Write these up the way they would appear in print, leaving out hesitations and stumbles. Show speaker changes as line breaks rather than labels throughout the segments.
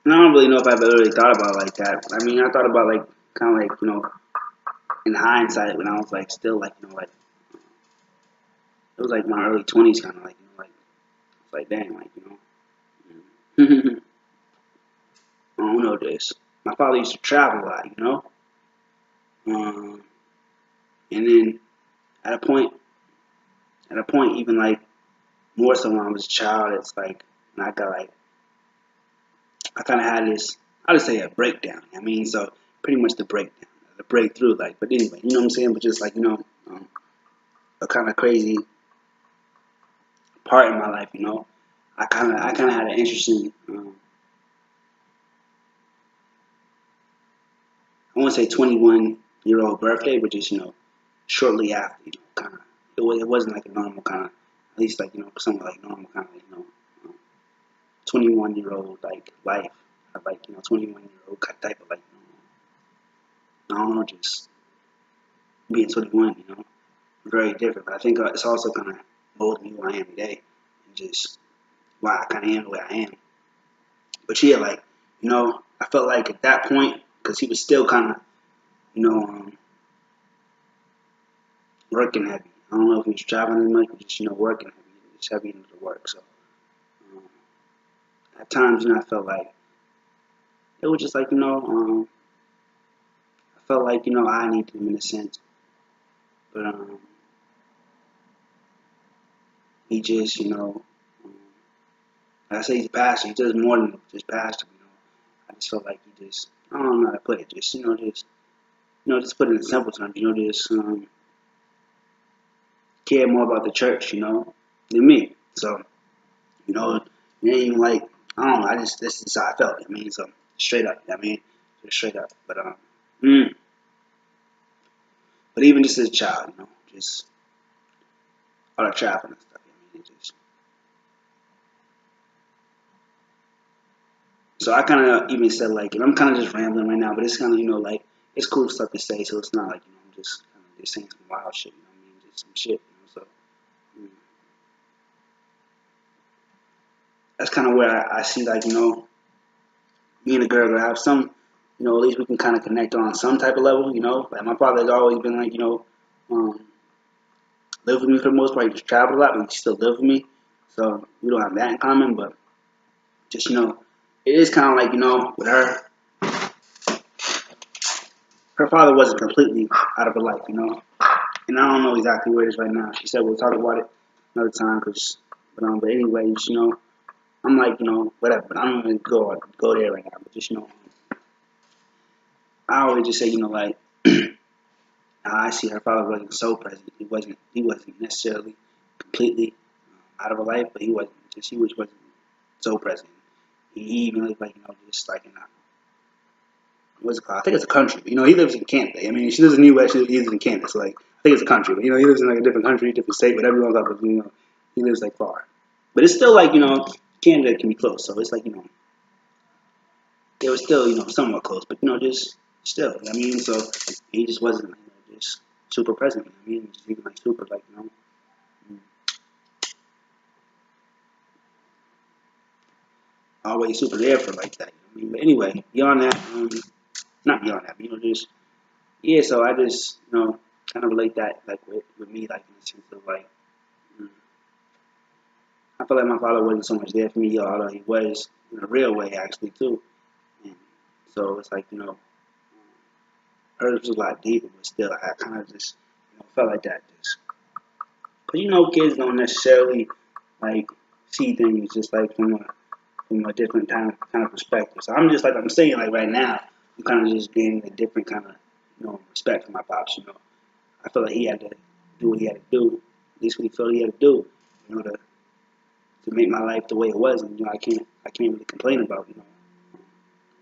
And I don't really know if I've ever really thought about it like that. I mean, I thought about like kind of like in hindsight when I was like still like like it was like my early 20s kind of like like it's like dang like I don't know this. My father used to travel a lot, um, and then at a point even like more so when I was a child, it's like when I got like I kind of had this I would say a breakdown. I mean, so pretty much the breakthrough, like. But anyway, you know what I'm saying? But just like a kind of crazy part in my life, I kind of had an interesting, I won't say 21-year-old birthday, but just shortly after, kind of it wasn't like a normal kind of at least like somewhat like normal kind of 21-year-old like life, like 21-year-old type of like I don't know, just being 21, very different. But I think it's also kind of molded me who I am today, and just why I kind of am the way I am. But yeah, like I felt like at that point, because he was still kind of you know working heavy. I don't know if he was traveling much, but just working heavy, just heavy into the work. So um, at times, I felt like it was just like I felt like I needed him in a sense, but he just like I say he's a pastor. He does more than just pastor. I just felt like he just I don't know how to put it. Just just put it in simple terms. Just care more about the church, than me. So it ain't even like I don't know. I just this is how I felt. I mean, so straight up. I mean, just straight up. But mm, but even just as a child, just all the traveling and stuff. I mean, it just so I kind of even said like, and I'm kind of just rambling right now, but it's kind of like it's cool stuff to say, so it's not like I'm just kind of just saying some wild shit. I mean, just some shit. So mm, that's kind of where I see like me and a girl gonna have some, at least we can kind of connect on some type of level. Like my father has always been like um, lived with me for the most part. He just traveled a lot, but he still lived with me, so we don't have that in common. But just it is kind of like with her, her father wasn't completely out of her life, and I don't know exactly where it is right now. She said we'll talk about it another time, but anyway, just, I'm like whatever. But I'm not gonna go there right now. But just I always just say like I see her father wasn't so present. He wasn't necessarily completely out of her life, but he wasn't so present. He even lived like just like in a what's it called? I think it's a country. But, he lives in Canada. I mean, she lives in the U.S. He lives in Canada. So like I think it's a country. But he lives in like a different country, different state. But everyone's up. He lives like far. But it's still like Canada can be close. So it's like they were still somewhat close. But just still. I mean, so he just wasn't just super present. I mean, just even like super like always super there for like that. I mean, but anyway, beyond that, not beyond that, but just yeah. So I just kind of relate that like with me, like in the sense of like mm, I feel like my father wasn't so much there for me, although he was in a real way actually too. And so it's like hers was a lot deeper, but still I kind of just felt like that just because kids don't necessarily like see things just like from a different kind of perspective. So I'm just like I'm saying like right now, I'm kind of just gaining a different kind of respect for my pops. I feel like he had to do what he had to do, at least what he felt he had to do, to make my life the way it was. And I can't really complain about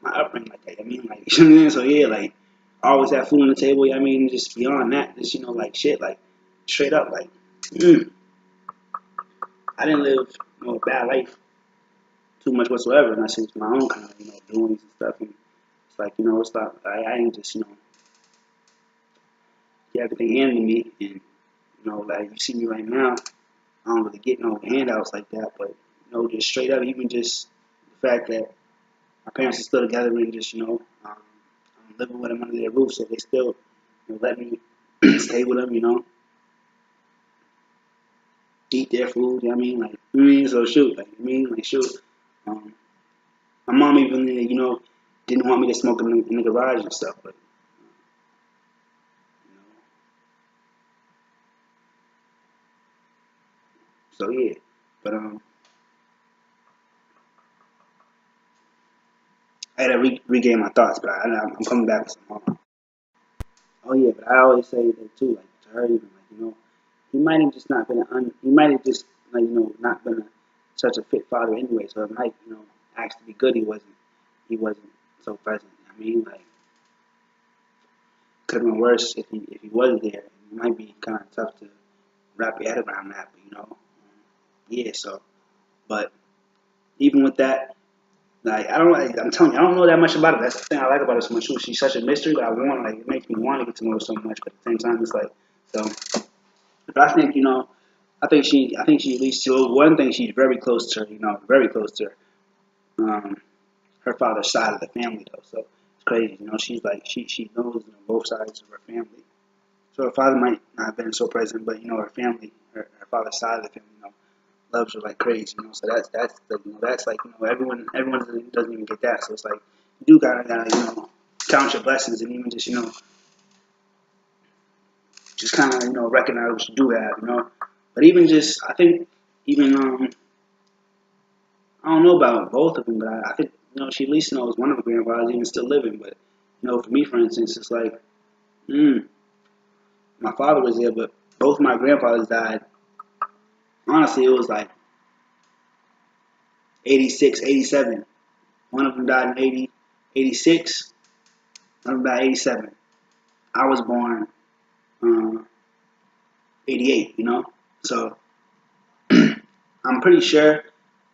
my upbringing like that. I mean like you know what I mean? So yeah, like I always have food on the table. I mean just beyond that, just like shit, like straight up like mm, I didn't live a bad life too much whatsoever, and I since my own kind of doings and stuff. And it's like it's not I ain't just get everything handed to me, and like you see me right now, I don't really get no handouts like that, but just straight up, even just the fact that my parents are still together and just, I'm living with them under their roof, so they still, let me stay with them, eat their food, you know what I mean? Like, you know what I mean? So shoot, like, you know what I mean? Like, shoot. Um, my mom even, didn't want me to smoke in the garage and stuff, but, you know, so yeah. But, I had to regain my thoughts, but I'm coming back with some more. Oh yeah, but I always say that too, like to her, even like he might have just not been he might have just like not been such a fit father anyway. So it might actually be good he wasn't so present. I mean, like could have been worse if he wasn't there. It might be kind of tough to wrap your head around that, but yeah. So, but even with that, like I don't like I'm telling you, I don't know that much about her. That's the thing I like about her so much. She's such a mystery that I want like it makes me want to get to know her so much, but at the same time it's like so. But I think I think she at least so one thing she's very close to her, very close to her father's side of the family though. So it's crazy, she's like she knows both sides of her family. So her father might not have been so present, but her family, her father's side of the family, loves her like crazy. So that's the, that's like everyone doesn't even get that. So it's like you do gotta count your blessings and even just just kind of recognize what you do have. But even just I think even I don't know about both of them, but I think she at least knows one of her grandfathers even still living. But for me, for instance, it's like my father was there, but both my grandfathers died. Honestly, it was like 86, 87. One of them died in 80, 86. One of them died in 87. I was born uh, 88. So I'm pretty sure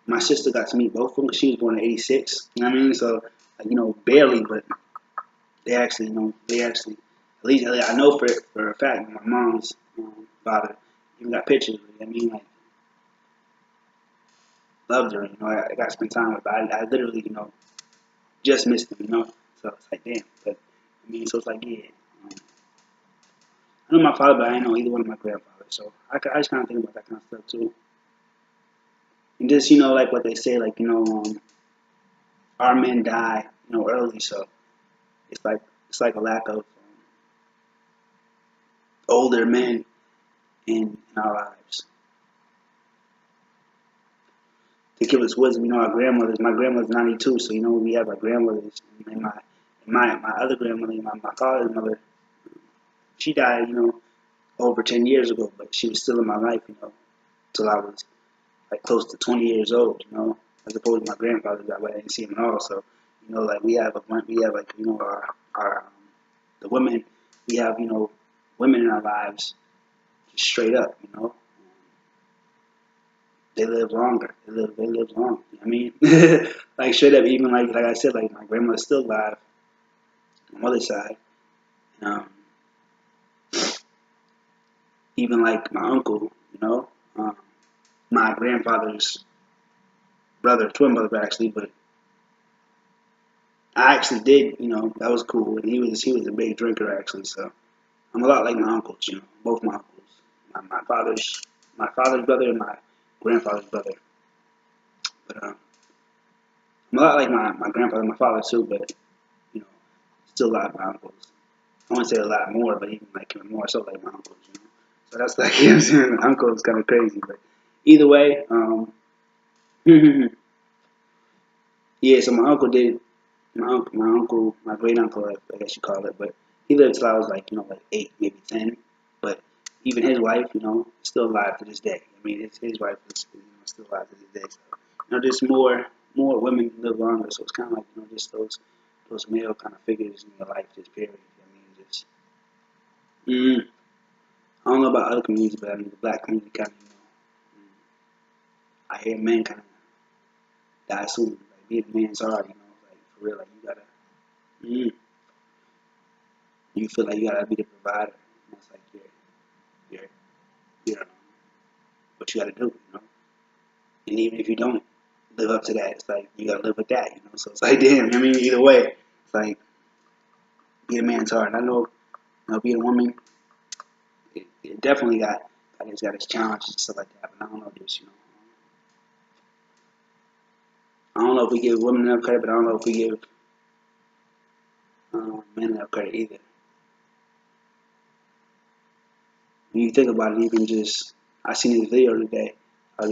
my sister got to meet both of them because she was born in 86. You know what I mean? So barely, but they actually, at least I know for a fact, my mom's father even got pictures. I mean, like, loved her. I got to spend time with her. But I literally, just missed them. So it's like, damn. But I mean, so it's like, yeah. Um, I know my father, but I didn't know either one of my grandfathers. So I just kind of think about that kind of stuff too. And just, like what they say, like, our men die, early. So it's like a lack of older men in our lives to give us wisdom. Our grandmothers. My grandmother's 92, so we have our grandmothers. And my other grandmother, my father's mother, she died, over 10 years ago, but she was still in my life, till I was like close to 20 years old, as opposed to my grandfather that way I didn't see him at all. So, like we have like our the women we have, women in our lives just straight up, they live longer. They live long. I mean, like straight up, even like I said, like my grandmother's still alive on my mother's side. Um, even like my uncle, um, my grandfather's brother, twin brother actually, but I actually did, that was cool. And he was a big drinker actually, so I'm a lot like my uncles, both my uncles, my father's brother and my grandfather's brother. But I'm a lot like my grandfather, and my father too, but you know, still a lot of my uncles. I wouldn't say a lot more, but even like more so like my uncles. So that's like uncle is kind of crazy, but either way, yeah. So my uncle did my great uncle, I guess you call it, but he lived till I was like, like 8, maybe 10. But even his wife, still alive to this day. I mean, his wife is still alive to this day. So, just more women live longer. So it's kind of like, just those male kind of figures in your life, just period. I mean, just, I don't know about other communities, but I mean, the black community kind of, I hear men kind of die soon. Like, being a man's hard, like, for real, like, you gotta, mm, you feel like you gotta be the provider. It's like you're what you gotta do. And even if you don't live up to that. It's like you gotta live with that, you know. So it's like, damn. I mean, either way, it's like being a man's hard. I know, being a woman, it definitely it's got its challenges and stuff like that. But I don't know this, you know. I don't know if we give women enough credit, but I don't know if we give men enough credit either. When you think about it, even just I seen this video today. I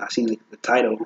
seen the title.